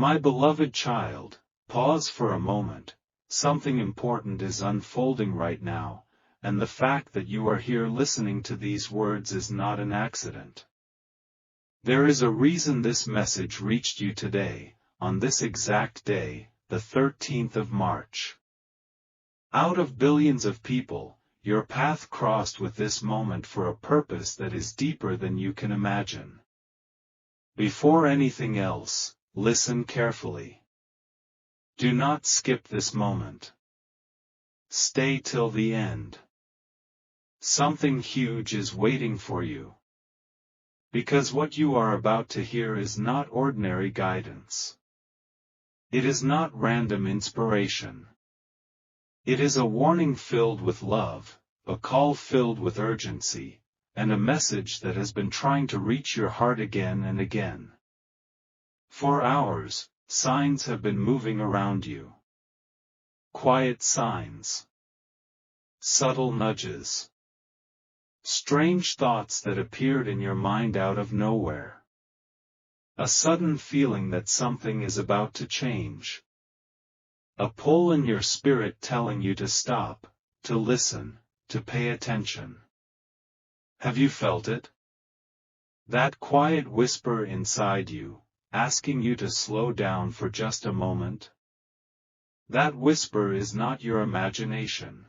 My beloved child, pause for a moment. Something important is unfolding right now, and the fact that you are here listening to these words is not an accident. There is a reason this message reached you today, on this exact day, the 13th of March. Out of billions of people, your path crossed with this moment for a purpose that is deeper than you can imagine. Before anything else, listen carefully. Do not skip this moment. Stay till the end. Something huge is waiting for you. Because what you are about to hear is not ordinary guidance. It is not random inspiration. It is a warning filled with love, a call filled with urgency, and a message that has been trying to reach your heart again and again. For hours, signs have been moving around you. Quiet signs. Subtle nudges. Strange thoughts that appeared in your mind out of nowhere. A sudden feeling that something is about to change. A pull in your spirit telling you to stop, to listen, to pay attention. Have you felt it? That quiet whisper inside you, asking you to slow down for just a moment? That whisper is not your imagination.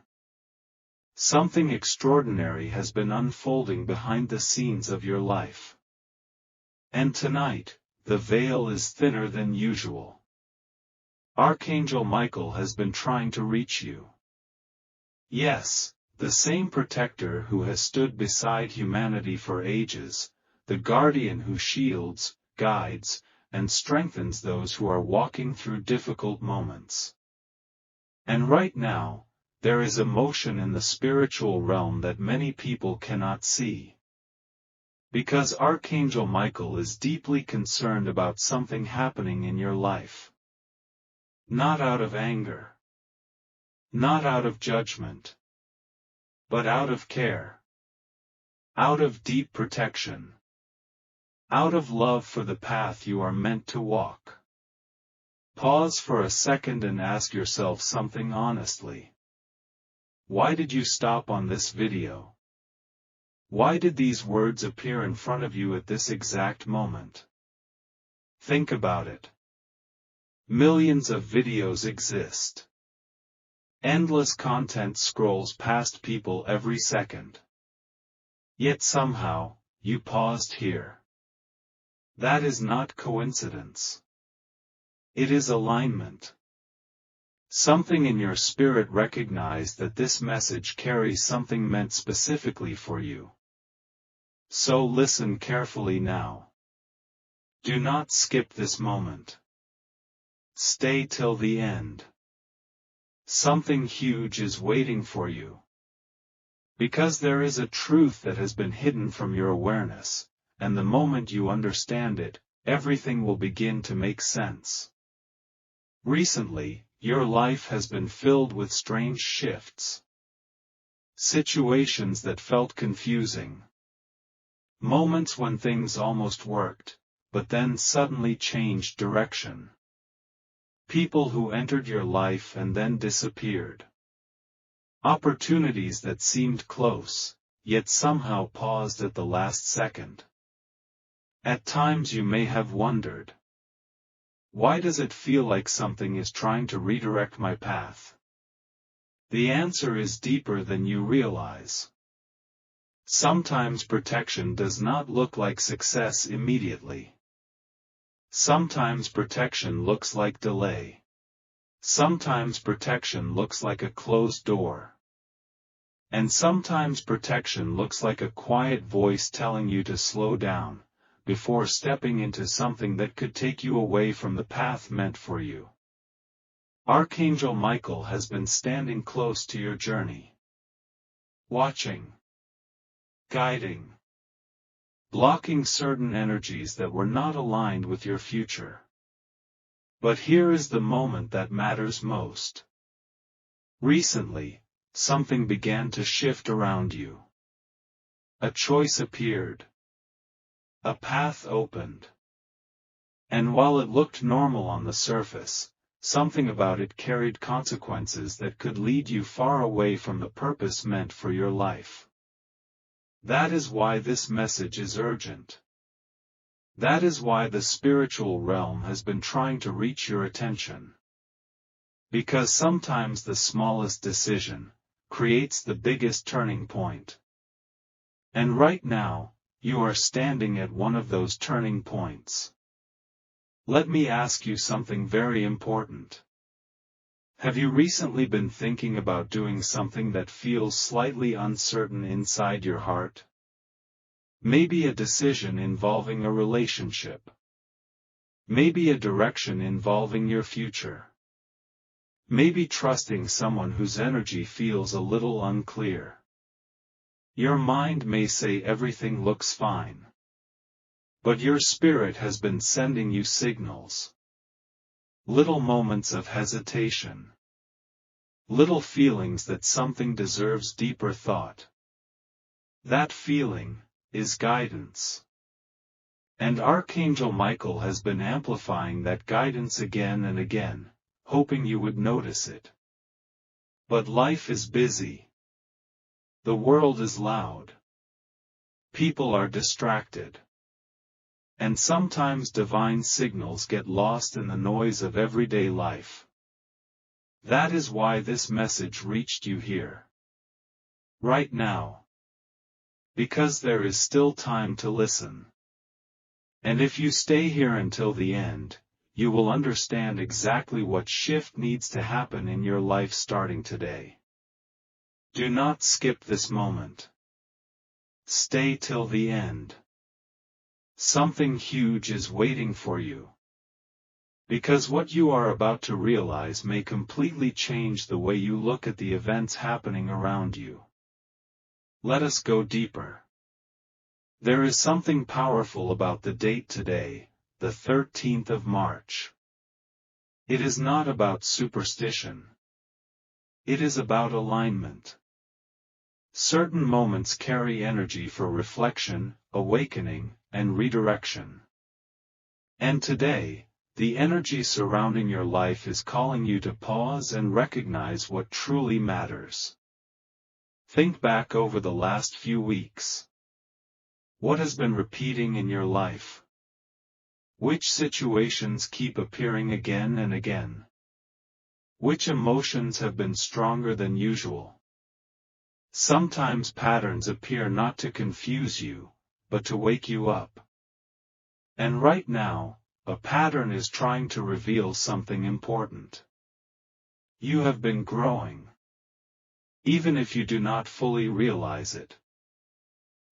Something extraordinary has been unfolding behind the scenes of your life. And tonight, the veil is thinner than usual. Archangel Michael has been trying to reach you. Yes, the same protector who has stood beside humanity for ages, the guardian who shields, guides, and strengthens those who are walking through difficult moments. And right now, there is a motion in the spiritual realm that many people cannot see. Because Archangel Michael is deeply concerned about something happening in your life. Not out of anger. Not out of judgment. But out of care. Out of deep protection. Out of love for the path you are meant to walk. Pause for a second and ask yourself something honestly. Why did you stop on this video? Why did these words appear in front of you at this exact moment? Think about it. Millions of videos exist. Endless content scrolls past people every second. Yet somehow, you paused here. That is not coincidence. It is alignment. Something in your spirit recognized that this message carries something meant specifically for you. So listen carefully now. Do not skip this moment. Stay till the end. Something huge is waiting for you. Because there is a truth that has been hidden from your awareness, and the moment you understand it, everything will begin to make sense. Recently, your life has been filled with strange shifts. Situations that felt confusing. Moments when things almost worked, but then suddenly changed direction. People who entered your life and then disappeared. Opportunities that seemed close, yet somehow paused at the last second. At times you may have wondered, why does it feel like something is trying to redirect my path? The answer is deeper than you realize. Sometimes protection does not look like success immediately. Sometimes protection looks like delay. Sometimes protection looks like a closed door. And sometimes protection looks like a quiet voice telling you to slow down, before stepping into something that could take you away from the path meant for you. Archangel Michael has been standing close to your journey. Watching. Guiding. Blocking certain energies that were not aligned with your future. But here is the moment that matters most. Recently, something began to shift around you. A choice appeared. A path opened. And while it looked normal on the surface, something about it carried consequences that could lead you far away from the purpose meant for your life. That is why this message is urgent. That is why the spiritual realm has been trying to reach your attention. Because sometimes the smallest decision creates the biggest turning point. And right now, you are standing at one of those turning points. Let me ask you something very important. Have you recently been thinking about doing something that feels slightly uncertain inside your heart? Maybe a decision involving a relationship. Maybe a direction involving your future. Maybe trusting someone whose energy feels a little unclear. Your mind may say everything looks fine. But your spirit has been sending you signals. Little moments of hesitation. Little feelings that something deserves deeper thought. That feeling is guidance. And Archangel Michael has been amplifying that guidance again and again, hoping you would notice it. But life is busy. The world is loud. People are distracted. And sometimes divine signals get lost in the noise of everyday life. That is why this message reached you here. Right now. Because there is still time to listen. And if you stay here until the end, you will understand exactly what shift needs to happen in your life starting today. Do not skip this moment. Stay till the end. Something huge is waiting for you. Because what you are about to realize may completely change the way you look at the events happening around you. Let us go deeper. There is something powerful about the date today, the 13th of March. It is not about superstition. It is about alignment. Certain moments carry energy for reflection, awakening, and redirection. And today, the energy surrounding your life is calling you to pause and recognize what truly matters. Think back over the last few weeks. What has been repeating in your life? Which situations keep appearing again and again? Which emotions have been stronger than usual? Sometimes patterns appear not to confuse you, but to wake you up. And right now, a pattern is trying to reveal something important. You have been growing. Even if you do not fully realize it.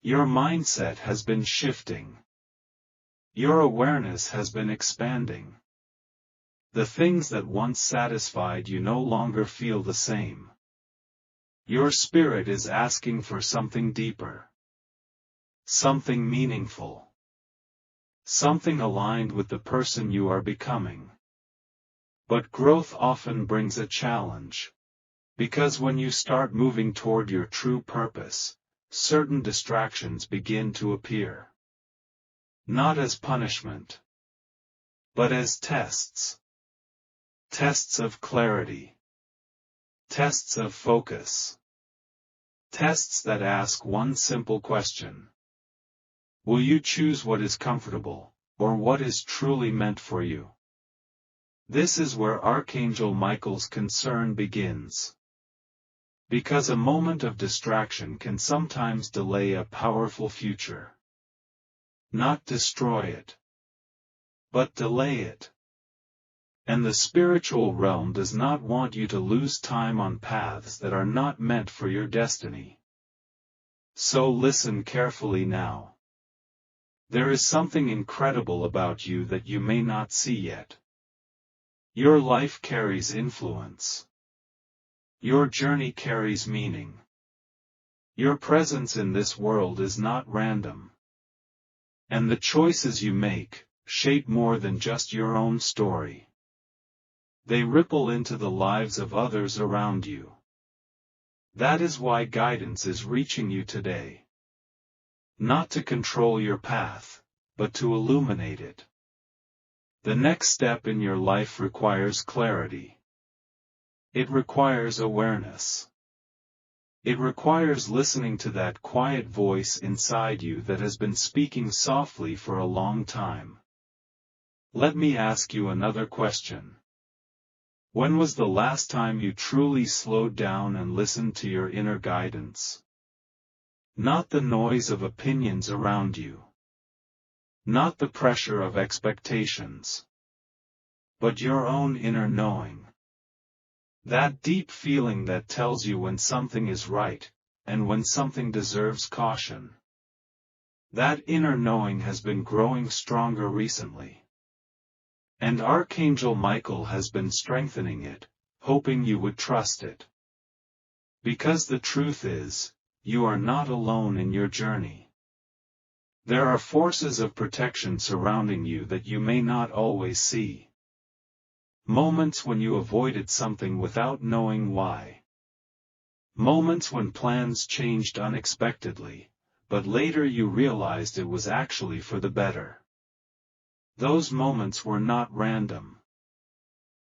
Your mindset has been shifting. Your awareness has been expanding. The things that once satisfied you no longer feel the same. Your spirit is asking for something deeper. Something meaningful. Something aligned with the person you are becoming. But growth often brings a challenge. Because when you start moving toward your true purpose, certain distractions begin to appear. Not as punishment, but as tests. Tests of clarity. Tests of focus. Tests that ask one simple question. Will you choose what is comfortable, or what is truly meant for you? This is where Archangel Michael's concern begins. Because a moment of distraction can sometimes delay a powerful future. Not destroy it, but delay it. And the spiritual realm does not want you to lose time on paths that are not meant for your destiny. So listen carefully now. There is something incredible about you that you may not see yet. Your life carries influence. Your journey carries meaning. Your presence in this world is not random. And the choices you make shape more than just your own story. They ripple into the lives of others around you. That is why guidance is reaching you today. Not to control your path, but to illuminate it. The next step in your life requires clarity. It requires awareness. It requires listening to that quiet voice inside you that has been speaking softly for a long time. Let me ask you another question. When was the last time you truly slowed down and listened to your inner guidance? Not the noise of opinions around you. Not the pressure of expectations. But your own inner knowing. That deep feeling that tells you when something is right, and when something deserves caution. That inner knowing has been growing stronger recently. And Archangel Michael has been strengthening it, hoping you would trust it. Because the truth is, you are not alone in your journey. There are forces of protection surrounding you that you may not always see. Moments when you avoided something without knowing why. Moments when plans changed unexpectedly, but later you realized it was actually for the better. Those moments were not random.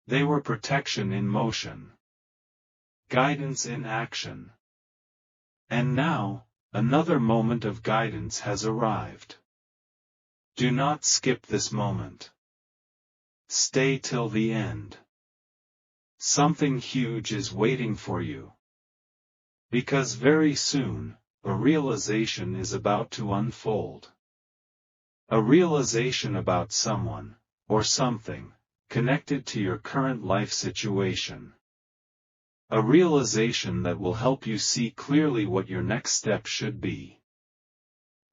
They were protection in motion. Guidance in action. And now, another moment of guidance has arrived. Do not skip this moment. Stay till the end. Something huge is waiting for you. Because very soon, a realization is about to unfold. A realization about someone, or something, connected to your current life situation. A realization that will help you see clearly what your next step should be.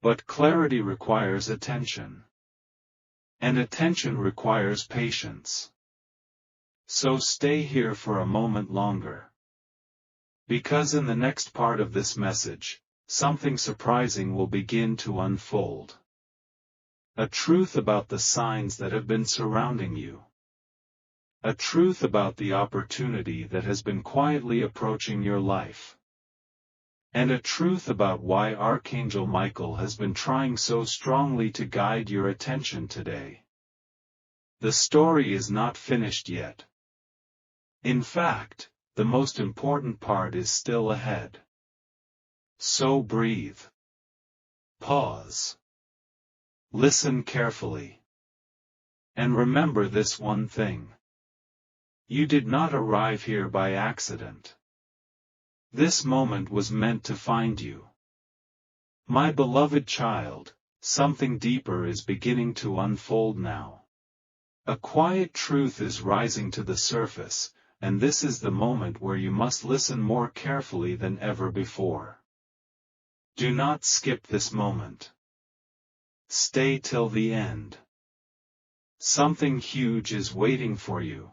But clarity requires attention. And attention requires patience. So stay here for a moment longer. Because in the next part of this message, something surprising will begin to unfold. A truth about the signs that have been surrounding you. A truth about the opportunity that has been quietly approaching your life. And a truth about why Archangel Michael has been trying so strongly to guide your attention today. The story is not finished yet. In fact, the most important part is still ahead. So breathe. Pause. Listen carefully. And remember this one thing. You did not arrive here by accident. This moment was meant to find you. My beloved child, something deeper is beginning to unfold now. A quiet truth is rising to the surface, and this is the moment where you must listen more carefully than ever before. Do not skip this moment. Stay till the end. Something huge is waiting for you.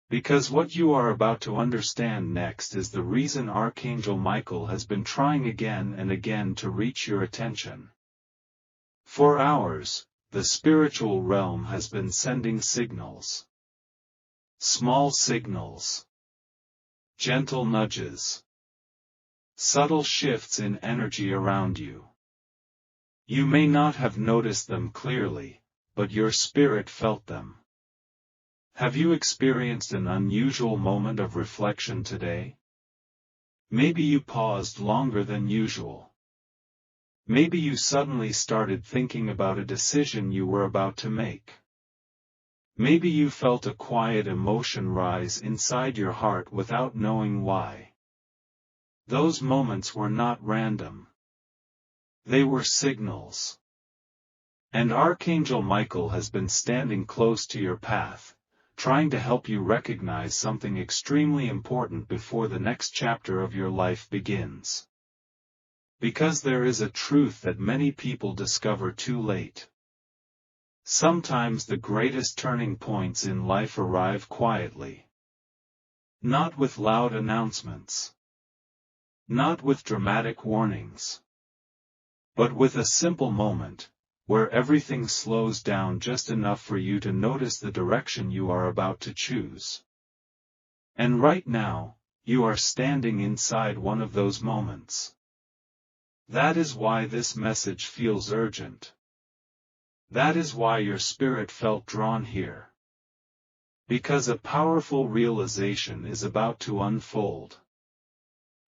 Because what you are about to understand next is the reason Archangel Michael has been trying again and again to reach your attention. For hours, the spiritual realm has been sending signals. Small signals. Gentle nudges. Subtle shifts in energy around you. You may not have noticed them clearly, but your spirit felt them. Have you experienced an unusual moment of reflection today? Maybe you paused longer than usual. Maybe you suddenly started thinking about a decision you were about to make. Maybe you felt a quiet emotion rise inside your heart without knowing why. Those moments were not random. They were signals. And Archangel Michael has been standing close to your path, trying to help you recognize something extremely important before the next chapter of your life begins. Because there is a truth that many people discover too late. Sometimes the greatest turning points in life arrive quietly. Not with loud announcements. Not with dramatic warnings. But with a simple moment, where everything slows down just enough for you to notice the direction you are about to choose. And right now, you are standing inside one of those moments. That is why this message feels urgent. That is why your spirit felt drawn here. Because a powerful realization is about to unfold.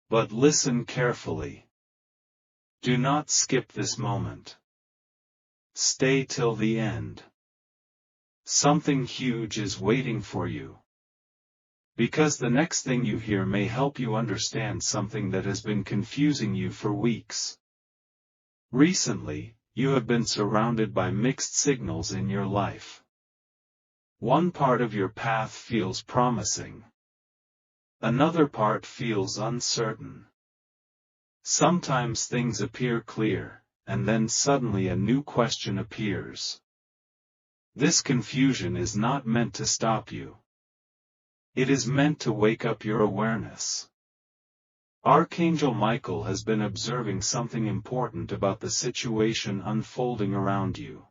But listen carefully. Do not skip this moment. Stay till the end. Something huge is waiting for you. Because the next thing you hear may help you understand something that has been confusing you for weeks. Recently, you have been surrounded by mixed signals in your life. One part of your path feels promising. Another part feels uncertain. Sometimes things appear clear, and then suddenly a new question appears. This confusion is not meant to stop you. It is meant to wake up your awareness. Archangel Michael has been observing something important about the situation unfolding around you.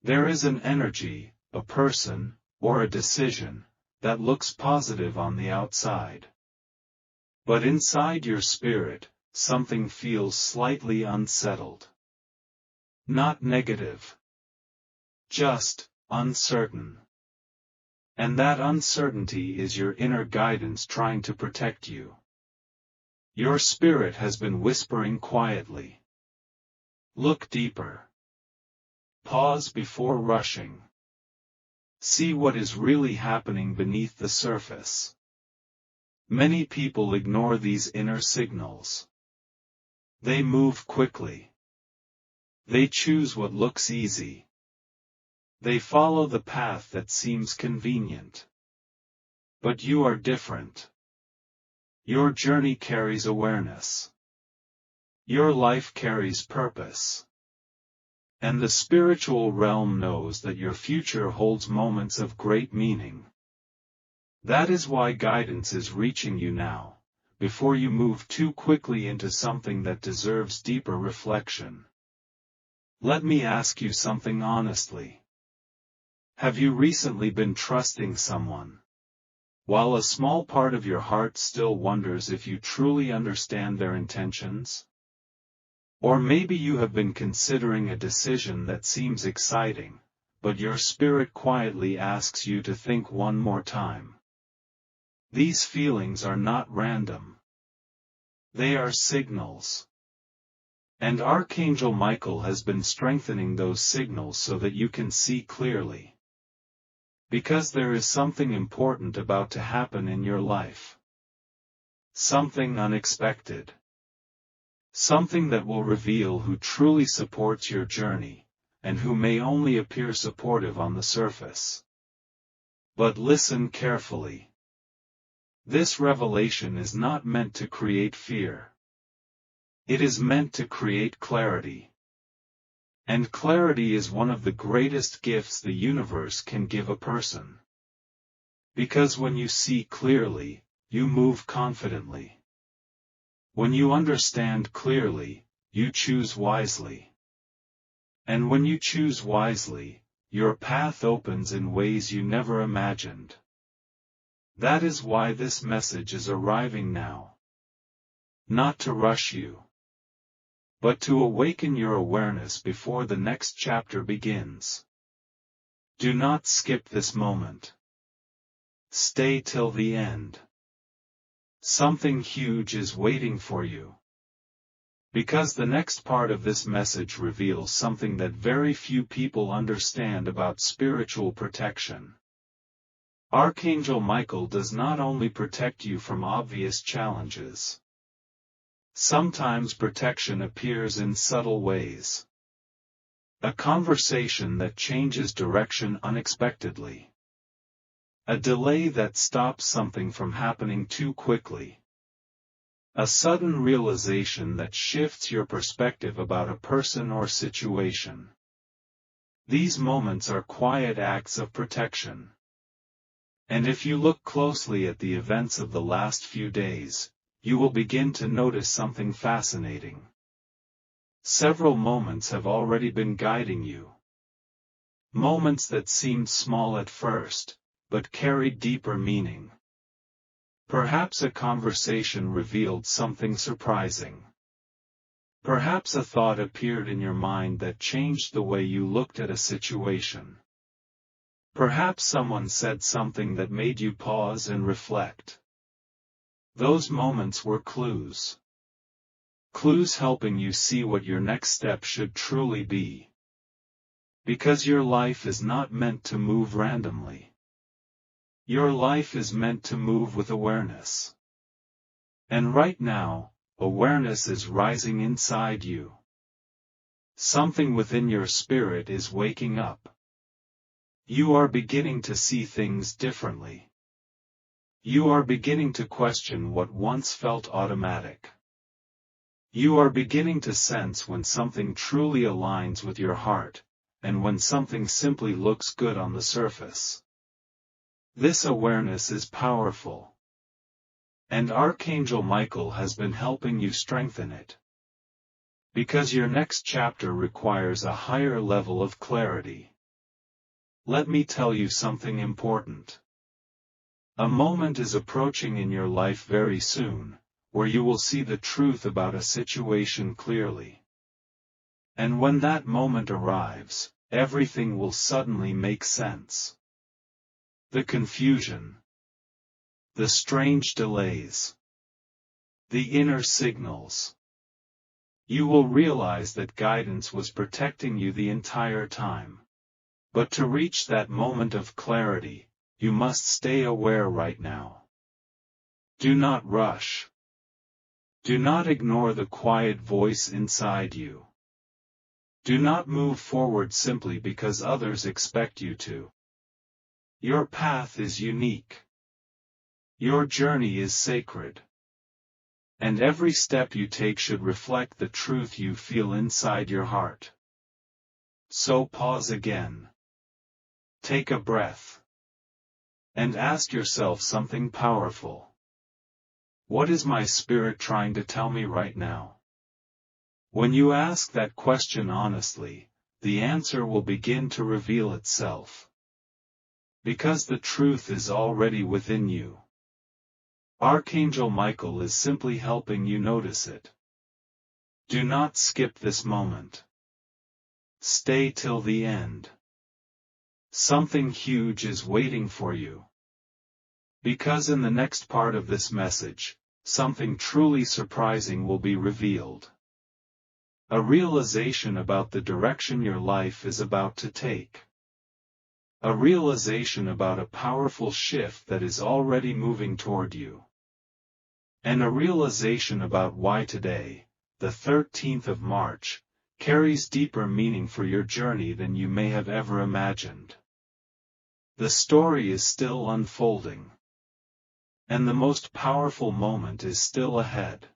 There is an energy, a person, or a decision, that looks positive on the outside. But inside your spirit, something feels slightly unsettled. Not negative. Just uncertain. And that uncertainty is your inner guidance trying to protect you. Your spirit has been whispering quietly. Look deeper. Pause before rushing. See what is really happening beneath the surface. Many people ignore these inner signals. They move quickly. They choose what looks easy. They follow the path that seems convenient. But you are different. Your journey carries awareness. Your life carries purpose. And the spiritual realm knows that your future holds moments of great meaning. That is why guidance is reaching you now, before you move too quickly into something that deserves deeper reflection. Let me ask you something honestly. Have you recently been trusting someone, while a small part of your heart still wonders if you truly understand their intentions? Or maybe you have been considering a decision that seems exciting, but your spirit quietly asks you to think one more time. These feelings are not random. They are signals. And Archangel Michael has been strengthening those signals so that you can see clearly. Because there is something important about to happen in your life. Something unexpected. Something that will reveal who truly supports your journey, and who may only appear supportive on the surface. But listen carefully. This revelation is not meant to create fear. It is meant to create clarity. And clarity is one of the greatest gifts the universe can give a person. Because when you see clearly, you move confidently. When you understand clearly, you choose wisely. And when you choose wisely, your path opens in ways you never imagined. That is why this message is arriving now. Not to rush you, but to awaken your awareness before the next chapter begins. Do not skip this moment. Stay till the end. Something huge is waiting for you. Because the next part of this message reveals something that very few people understand about spiritual protection. Archangel Michael does not only protect you from obvious challenges. Sometimes protection appears in subtle ways. A conversation that changes direction unexpectedly. A delay that stops something from happening too quickly. A sudden realization that shifts your perspective about a person or situation. These moments are quiet acts of protection. And if you look closely at the events of the last few days, you will begin to notice something fascinating. Several moments have already been guiding you. Moments that seemed small at first, but carried deeper meaning. Perhaps a conversation revealed something surprising. Perhaps a thought appeared in your mind that changed the way you looked at a situation. Perhaps someone said something that made you pause and reflect. Those moments were clues. Clues helping you see what your next step should truly be. Because your life is not meant to move randomly. Your life is meant to move with awareness. And right now, awareness is rising inside you. Something within your spirit is waking up. You are beginning to see things differently. You are beginning to question what once felt automatic. You are beginning to sense when something truly aligns with your heart, and when something simply looks good on the surface. This awareness is powerful. And Archangel Michael has been helping you strengthen it. Because your next chapter requires a higher level of clarity. Let me tell you something important. A moment is approaching in your life very soon, where you will see the truth about a situation clearly. And when that moment arrives, everything will suddenly make sense. The confusion. The strange delays. The inner signals. You will realize that guidance was protecting you the entire time. But to reach that moment of clarity, you must stay aware right now. Do not rush. Do not ignore the quiet voice inside you. Do not move forward simply because others expect you to. Your path is unique. Your journey is sacred. And every step you take should reflect the truth you feel inside your heart. So pause again. Take a breath. And ask yourself something powerful. What is my spirit trying to tell me right now? When you ask that question honestly, the answer will begin to reveal itself. Because the truth is already within you. Archangel Michael is simply helping you notice it. Do not skip this moment. Stay till the end. Something huge is waiting for you. Because in the next part of this message, something truly surprising will be revealed. A realization about the direction your life is about to take. A realization about a powerful shift that is already moving toward you. And a realization about why today, the 13th of March, carries deeper meaning for your journey than you may have ever imagined. The story is still unfolding. And the most powerful moment is still ahead.